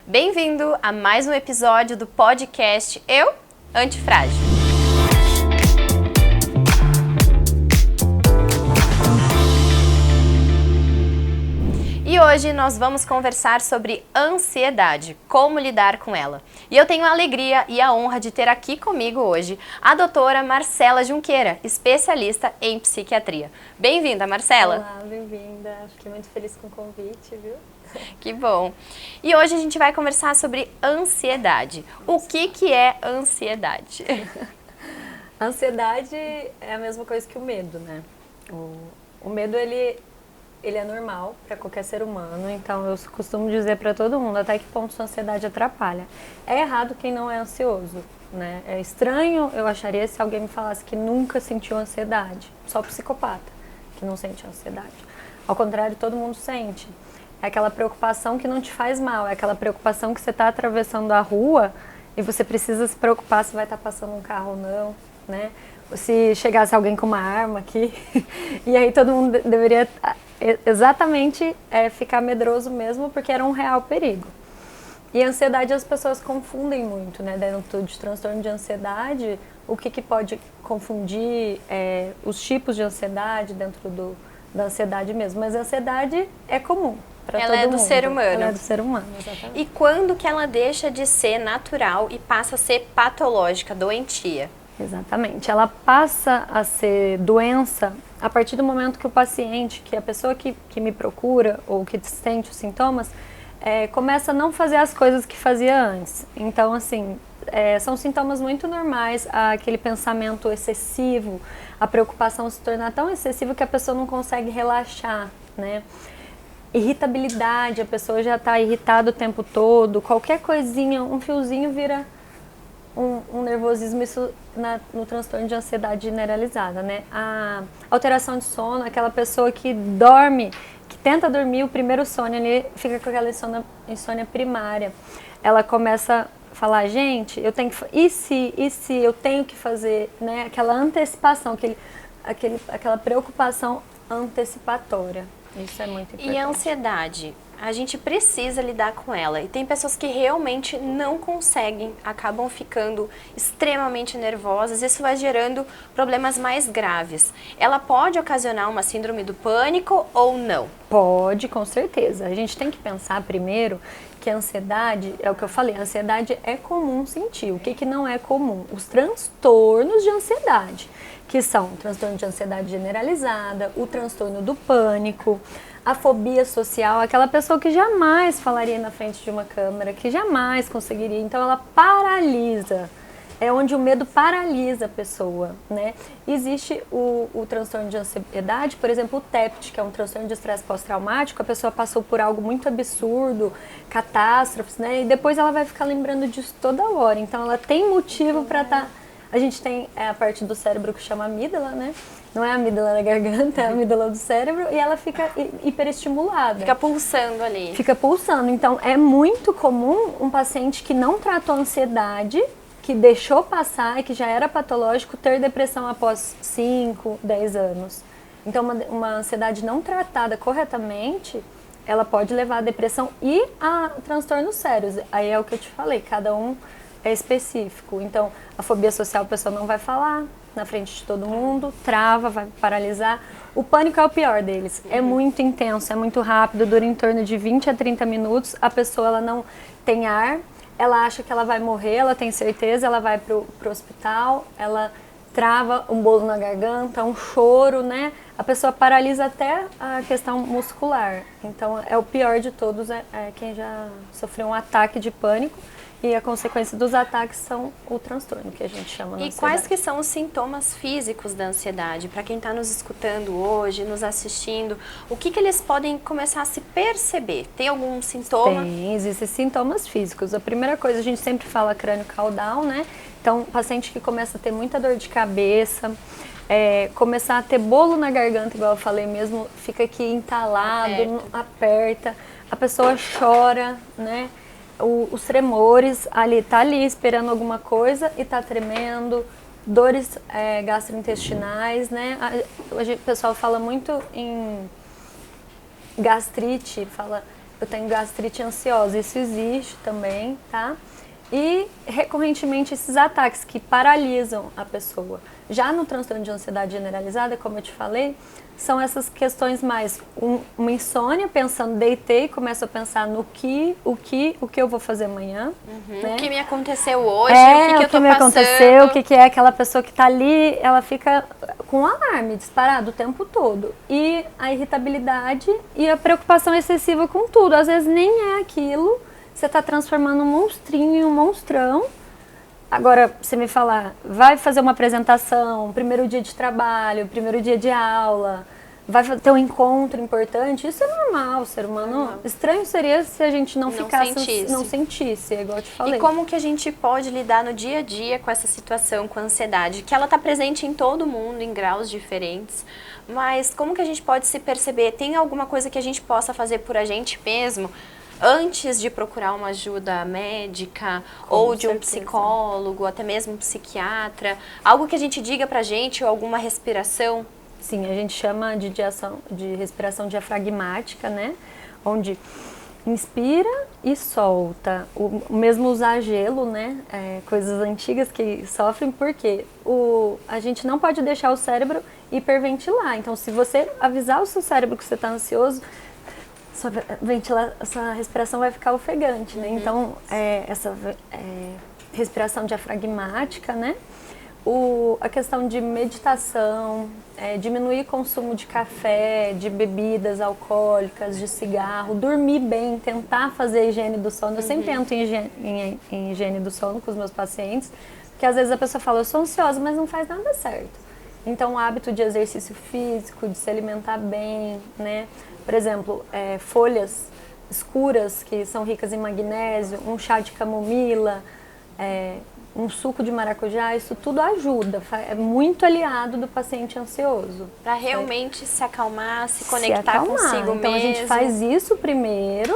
Bem-vindo a mais um episódio do podcast Eu, Antifrágil. E hoje nós vamos conversar sobre ansiedade, como lidar com ela. E eu tenho a alegria e a honra de ter aqui comigo hoje a doutora Marcela Junqueira, especialista em psiquiatria. Bem-vinda, Marcela. Olá, bem-vinda. Fiquei muito feliz com o convite, viu? Que bom. E hoje a gente vai conversar sobre ansiedade. O que é ansiedade? A ansiedade é a mesma coisa que o medo, né? O medo, ele é normal para qualquer ser humano, então eu costumo dizer para todo mundo até que ponto sua ansiedade atrapalha. É errado quem não é ansioso, né? É estranho, eu acharia, se alguém me falasse que nunca sentiu ansiedade. Só psicopata que não sente ansiedade. Ao contrário, todo mundo sente. É aquela preocupação que não te faz mal, é aquela preocupação que você está atravessando a rua e você precisa se preocupar se vai estar passando um carro ou não, né? Se chegasse alguém com uma arma aqui, e aí todo mundo deveria exatamente ficar medroso mesmo, porque era um real perigo. E a ansiedade as pessoas confundem muito, né? Dentro de transtorno de ansiedade, o que pode confundir os tipos de ansiedade dentro da ansiedade mesmo. Mas a ansiedade é comum. Ela é do ser humano. Ela é do ser humano, exatamente. E quando que ela deixa de ser natural e passa a ser patológica, doentia? Exatamente. Ela passa a ser doença a partir do momento que o paciente, que a pessoa que me procura ou que sente os sintomas, começa a não fazer as coisas que fazia antes. Então, assim, são sintomas muito normais, aquele pensamento excessivo, a preocupação se tornar tão excessiva que a pessoa não consegue relaxar, né? Irritabilidade, a pessoa já está irritada o tempo todo, qualquer coisinha, um fiozinho vira um nervosismo, isso no transtorno de ansiedade generalizada, né? A alteração de sono, aquela pessoa que dorme, que tenta dormir, o primeiro sono, ele fica com aquela insônia primária. Ela começa a falar, gente, eu tenho que, e se eu tenho que fazer, né? Aquela antecipação, aquela preocupação antecipatória. Isso é muito importante. E a ansiedade? A gente precisa lidar com ela. E tem pessoas que realmente não conseguem, acabam ficando extremamente nervosas. Isso vai gerando problemas mais graves. Ela pode ocasionar uma síndrome do pânico ou não? Pode, com certeza. A gente tem que pensar primeiro que a ansiedade, é o que eu falei, a ansiedade é comum sentir. O que não é comum? Os transtornos de ansiedade, que são o transtorno de ansiedade generalizada, o transtorno do pânico, a fobia social, aquela pessoa que jamais falaria na frente de uma câmera, que jamais conseguiria, então ela paralisa. É onde o medo paralisa a pessoa, né? Existe o transtorno de ansiedade, por exemplo, o TEPT, que é um transtorno de estresse pós-traumático, a pessoa passou por algo muito absurdo, catástrofes, né? E depois ela vai ficar lembrando disso toda hora, então ela tem motivo para estar... A gente tem a parte do cérebro que chama amígdala, né? Não é a amígdala da garganta, é a amígdala do cérebro, e ela fica hiperestimulada. Fica pulsando ali. Fica pulsando, então é muito comum um paciente que não tratou ansiedade, que deixou passar e que já era patológico, ter depressão após 5, 10 anos. Então, uma ansiedade não tratada corretamente, ela pode levar a depressão e a transtornos sérios. Aí é o que eu te falei, cada um é específico. Então, a fobia social, a pessoa não vai falar na frente de todo mundo, trava, vai paralisar. O pânico é o pior deles. É muito intenso, é muito rápido, dura em torno de 20 a 30 minutos. A pessoa ela não tem ar, ela acha que ela vai morrer, ela tem certeza, ela vai pro hospital, ela trava um bolo na garganta, um choro, né? A pessoa paralisa até a questão muscular. Então, é o pior de todos, é quem já sofreu um ataque de pânico. E a consequência dos ataques são o transtorno, que a gente chama de ansiedade. E quais que são os sintomas físicos da ansiedade? Para quem está nos escutando hoje, nos assistindo, o que eles podem começar a se perceber? Tem algum sintoma? Tem, existem sintomas físicos. A primeira coisa, a gente sempre fala crânio caudal, né? Então, paciente que começa a ter muita dor de cabeça, começar a ter bolo na garganta, igual eu falei mesmo, fica aqui entalado, aperta, a pessoa chora, né? Os tremores, tá ali esperando alguma coisa e tá tremendo, dores gastrointestinais, né? Hoje o pessoal fala muito em gastrite, fala eu tenho gastrite ansiosa, isso existe também, tá? E recorrentemente esses ataques que paralisam a pessoa. Já no transtorno de ansiedade generalizada, como eu te falei, são essas questões mais uma insônia, pensando, deitei, começo a pensar no o que eu vou fazer amanhã. Né? O que me aconteceu hoje, o que eu tô me passando. aconteceu, o que é aquela pessoa que tá ali, ela fica com um alarme disparado o tempo todo. E a irritabilidade e a preocupação excessiva com tudo. Às vezes nem é aquilo, você tá transformando um monstrinho em um monstrão. Agora, você me falar, vai fazer uma apresentação, primeiro dia de trabalho, primeiro dia de aula, vai ter um encontro importante, isso é normal, o ser humano. Normal. Estranho seria se a gente não sentisse, é igual eu te falei. E como que a gente pode lidar no dia a dia com essa situação, com a ansiedade? Que ela está presente em todo mundo, em graus diferentes, mas como que a gente pode se perceber? Tem alguma coisa que a gente possa fazer por a gente mesmo? Antes de procurar uma ajuda médica ou de um psicólogo, até mesmo um psiquiatra, algo que a gente diga pra gente ou alguma respiração? Sim, a gente chama de respiração diafragmática, né? Onde inspira e solta. O mesmo usar gelo, né? Coisas antigas que sofrem, porque a gente não pode deixar o cérebro hiperventilar. Então, se você avisar o seu cérebro que você está ansioso, sua respiração vai ficar ofegante, né? Então, essa respiração diafragmática, né? A questão de meditação, diminuir o consumo de café, de bebidas alcoólicas, de cigarro, dormir bem, tentar fazer a higiene do sono. Eu sempre entro em higiene do sono com os meus pacientes, porque às vezes a pessoa fala, eu sou ansiosa, mas não faz nada certo. Então, o hábito de exercício físico, de se alimentar bem, né? Por exemplo, folhas escuras que são ricas em magnésio, um chá de camomila, um suco de maracujá, isso tudo ajuda, é muito aliado do paciente ansioso. Para realmente se acalmar, se conectar consigo então, mesmo. A gente faz isso primeiro,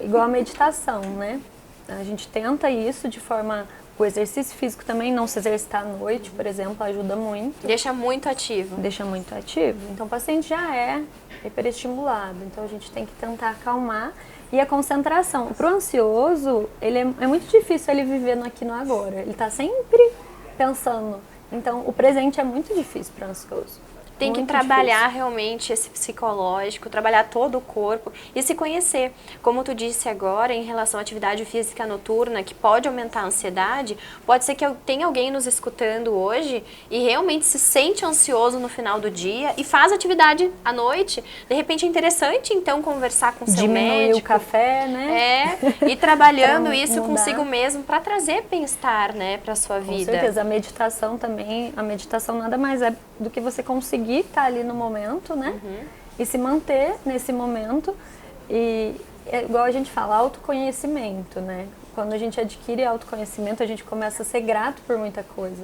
igual a meditação, né? A gente tenta isso de forma... O exercício físico também, não se exercitar à noite, por exemplo, ajuda muito. Deixa muito ativo. Deixa muito ativo. Então, o paciente já é hiperestimulado. Então, a gente tem que tentar acalmar. E a concentração. Para o ansioso, é muito difícil ele viver no aqui e no agora. Ele está sempre pensando. Então, o presente é muito difícil para o ansioso. Tem que trabalhar realmente esse psicológico, trabalhar todo o corpo e se conhecer. Como tu disse agora, em relação à atividade física noturna, que pode aumentar a ansiedade, pode ser que tenha alguém nos escutando hoje e realmente se sente ansioso no final do dia e faz atividade à noite. De repente é interessante, então, conversar com o seu médico. Diminuir o café, né? E trabalhando isso consigo mesmo para trazer bem-estar, né, para sua vida. Com certeza. A meditação também, a meditação nada mais é do que você conseguir estar ali no momento, né? E se manter nesse momento. E é igual a gente fala, autoconhecimento, né? Quando a gente adquire autoconhecimento, a gente começa a ser grato por muita coisa.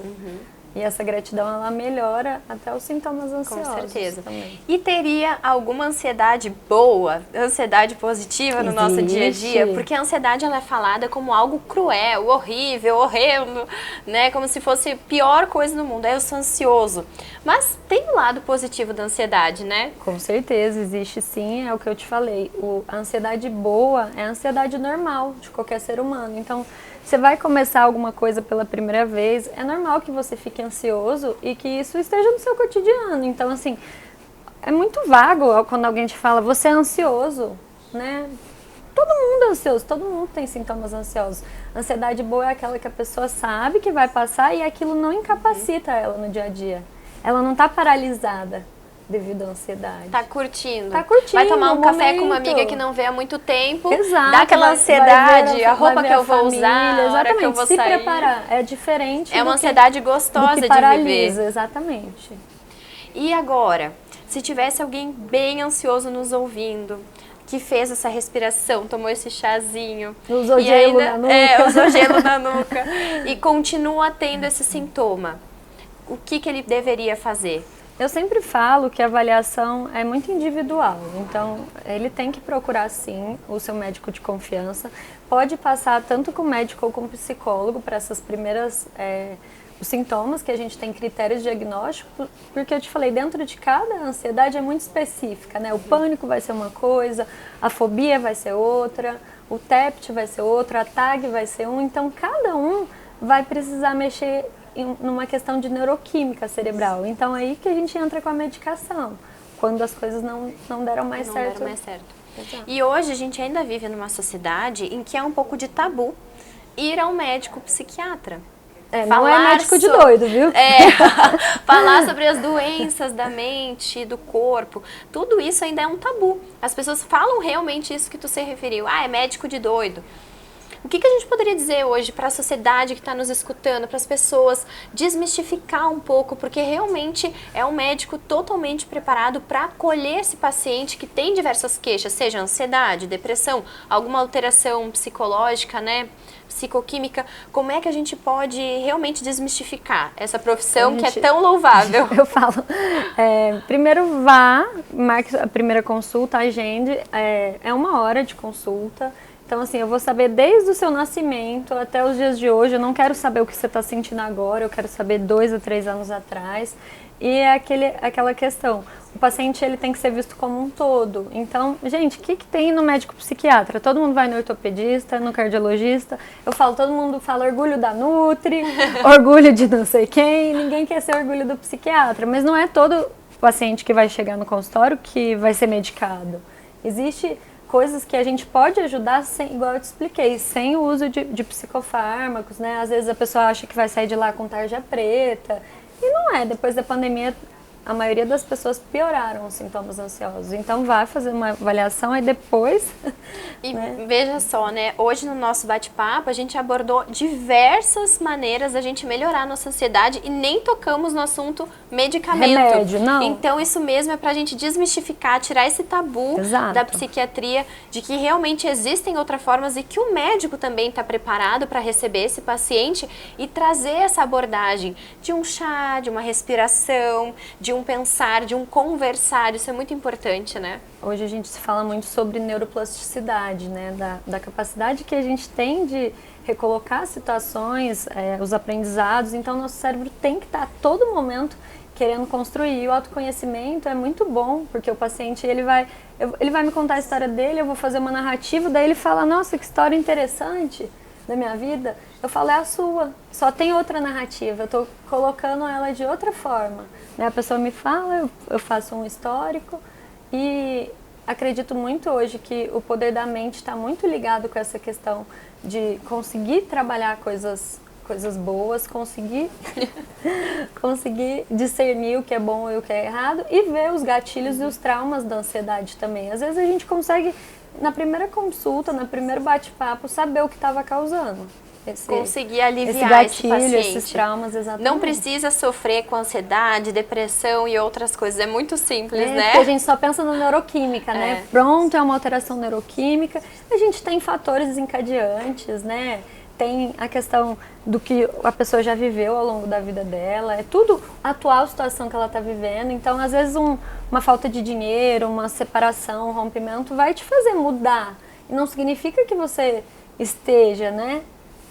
E essa gratidão, ela melhora até os sintomas ansiosos. Com certeza. Também. E teria alguma ansiedade boa, ansiedade positiva no nosso dia a dia? Porque a ansiedade, ela é falada como algo cruel, horrível, horrendo, né? Como se fosse a pior coisa do mundo. Eu sou ansioso. Mas tem um lado positivo da ansiedade, né? Com certeza, existe sim, é o que eu te falei. A ansiedade boa é a ansiedade normal de qualquer ser humano. Então, você vai começar alguma coisa pela primeira vez, é normal que você fique ansioso e que isso esteja no seu cotidiano. Então, assim, é muito vago quando alguém te fala, você é ansioso, né? Todo mundo é ansioso, todo mundo tem sintomas ansiosos. Ansiedade boa é aquela que a pessoa sabe que vai passar e aquilo não incapacita ela no dia a dia. Ela não está paralisada devido à ansiedade. Tá curtindo. Tá curtindo. Vai tomar um café com uma amiga que não vê há muito tempo. Exato. Dá aquela ansiedade, a roupa que eu vou usar, a hora que eu vou sair. Se preparar. É diferente. É uma ansiedade gostosa de viver. Exatamente. E agora, se tivesse alguém bem ansioso nos ouvindo, que fez essa respiração, tomou esse chazinho. Usou gelo na nuca. Usou gelo na nuca. E continua tendo esse sintoma. O que ele deveria fazer? Eu sempre falo que a avaliação é muito individual, então ele tem que procurar sim o seu médico de confiança. Pode passar tanto com médico ou com psicólogo para essas primeiras os sintomas, que a gente tem critérios diagnósticos, porque eu te falei, dentro de cada ansiedade é muito específica, né? O pânico vai ser uma coisa, a fobia vai ser outra, o TEPT vai ser outra, a TAG vai ser um, então cada um vai precisar mexer numa questão de neuroquímica cerebral. Então aí que a gente entra com a medicação, quando as coisas não deram mais certo. Deram mais certo. E hoje a gente ainda vive numa sociedade em que é um pouco de tabu ir ao médico psiquiatra. Não é médico de doido, viu? Falar sobre as doenças da mente, do corpo, tudo isso ainda é um tabu. As pessoas falam realmente isso que tu se referiu. É médico de doido. O que a gente poderia dizer hoje para a sociedade que está nos escutando, para as pessoas desmistificar um pouco, porque realmente é um médico totalmente preparado para acolher esse paciente que tem diversas queixas, seja ansiedade, depressão, alguma alteração psicológica, né? Psicoquímica. Como é que a gente pode realmente desmistificar essa profissão que é tão louvável? Eu falo, primeiro marque a primeira consulta, agende, é 1 hora de consulta. Então, assim, eu vou saber desde o seu nascimento até os dias de hoje. Eu não quero saber o que você está sentindo agora, eu quero saber 2 a 3 anos atrás. E é aquela questão, o paciente ele tem que ser visto como um todo. Então, gente, o que tem no médico psiquiatra? Todo mundo vai no ortopedista, no cardiologista. Eu falo, todo mundo fala orgulho da Nutri, orgulho de não sei quem. Ninguém quer ser orgulho do psiquiatra, mas não é todo paciente que vai chegar no consultório que vai ser medicado. Existe coisas que a gente pode ajudar, igual eu te expliquei, sem o uso de psicofármacos, né? Às vezes a pessoa acha que vai sair de lá com tarja preta, e não é. Depois da pandemia, a maioria das pessoas pioraram os sintomas ansiosos. Então, vai fazer uma avaliação e depois... E veja só, né? Hoje no nosso bate-papo, a gente abordou diversas maneiras da gente melhorar a nossa ansiedade e nem tocamos no assunto medicamento. Remédio, não. Então, isso mesmo é pra gente desmistificar, tirar esse tabu da psiquiatria, de que realmente existem outras formas e que o médico também está preparado para receber esse paciente e trazer essa abordagem de um chá, de uma respiração, de um pensar, de um conversar. Isso é muito importante, né? Hoje a gente se fala muito sobre neuroplasticidade, né? Da capacidade que a gente tem de recolocar situações, os aprendizados. Então, nosso cérebro tem que estar a todo momento querendo construir. E o autoconhecimento é muito bom, porque o paciente ele vai me contar a história dele, eu vou fazer uma narrativa, daí ele fala, nossa, que história interessante da minha vida. Eu falo, é a sua, só tem outra narrativa, eu estou colocando ela de outra forma. Né? A pessoa me fala, eu faço um histórico e acredito muito hoje que o poder da mente está muito ligado com essa questão de conseguir trabalhar coisas boas, conseguir discernir o que é bom e o que é errado e ver os gatilhos e os traumas da ansiedade também. Às vezes a gente consegue, na primeira consulta, no primeiro bate-papo, saber o que estava causando. Conseguir aliviar esse gatilho, esse paciente. Esses traumas, exatamente. Não precisa sofrer com ansiedade, depressão e outras coisas. É muito simples, né? Porque a gente só pensa na neuroquímica, né? Pronto, é uma alteração neuroquímica. A gente tem fatores desencadeantes, né? Tem a questão do que a pessoa já viveu ao longo da vida dela. É tudo a atual situação que ela está vivendo. Então, às vezes, uma falta de dinheiro, uma separação, um rompimento vai te fazer mudar. E não significa que você esteja, né?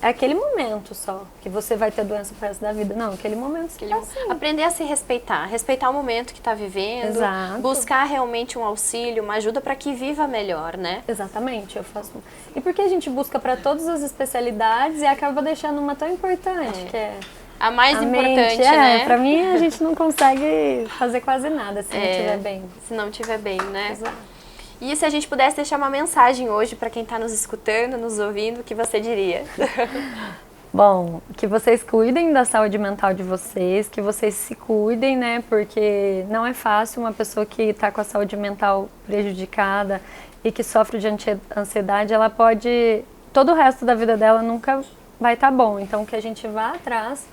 É aquele momento só que você vai ter doença pro resto da vida. Não, aquele momento que assim. Aprender a se respeitar. Respeitar o momento que está vivendo. Exato. Buscar realmente um auxílio, uma ajuda para que viva melhor, né? Exatamente, eu faço. E porque a gente busca para todas as especialidades e acaba deixando uma tão importante, que é a mais importante, mente, né? Pra mim, a gente não consegue fazer quase nada se não estiver bem. Se não estiver bem, né? Exato. E se a gente pudesse deixar uma mensagem hoje para quem está nos escutando, nos ouvindo, o que você diria? Bom, que vocês cuidem da saúde mental de vocês, que vocês se cuidem, né? Porque não é fácil uma pessoa que está com a saúde mental prejudicada e que sofre de ansiedade, ela pode... Todo o resto da vida dela nunca vai estar bom. Então, que a gente vá atrás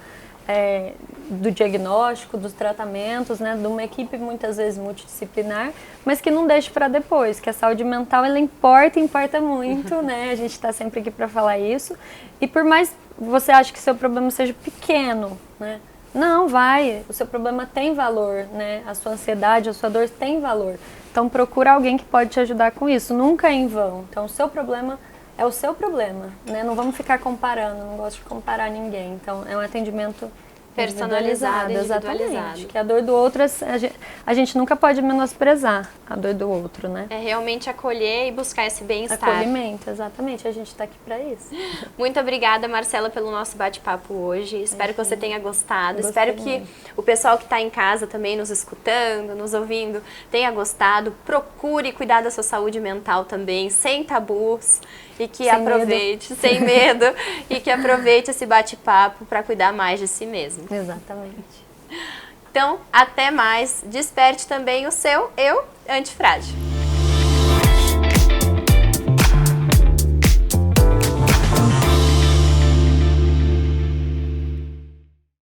do diagnóstico, dos tratamentos, né, de uma equipe muitas vezes multidisciplinar, mas que não deixe para depois, que a saúde mental ela importa muito, né, a gente está sempre aqui para falar isso, e por mais você ache que seu problema seja pequeno, né, não, o seu problema tem valor, né, a sua ansiedade, a sua dor tem valor, então procura alguém que pode te ajudar com isso, nunca é em vão, então o seu problema é o seu problema, né? Não vamos ficar comparando, não gosto de comparar ninguém. Então, é um atendimento Personalizada, exatamente. individualizada. Que a dor do outro, a gente nunca pode menosprezar a dor do outro, né? É realmente acolher e buscar esse bem-estar. Acolhimento, exatamente. A gente está aqui para isso. Muito obrigada, Marcela, pelo nosso bate-papo hoje. Espero que você tenha gostado. Gostei Espero que muito. o pessoal que está em casa também nos escutando, nos ouvindo, tenha gostado. Procure cuidar da sua saúde mental também, sem tabus. E que aproveite, sem medo, e que aproveite esse bate-papo para cuidar mais de si mesmo. Exatamente. Então, até mais. Desperte também o seu eu antifrágil.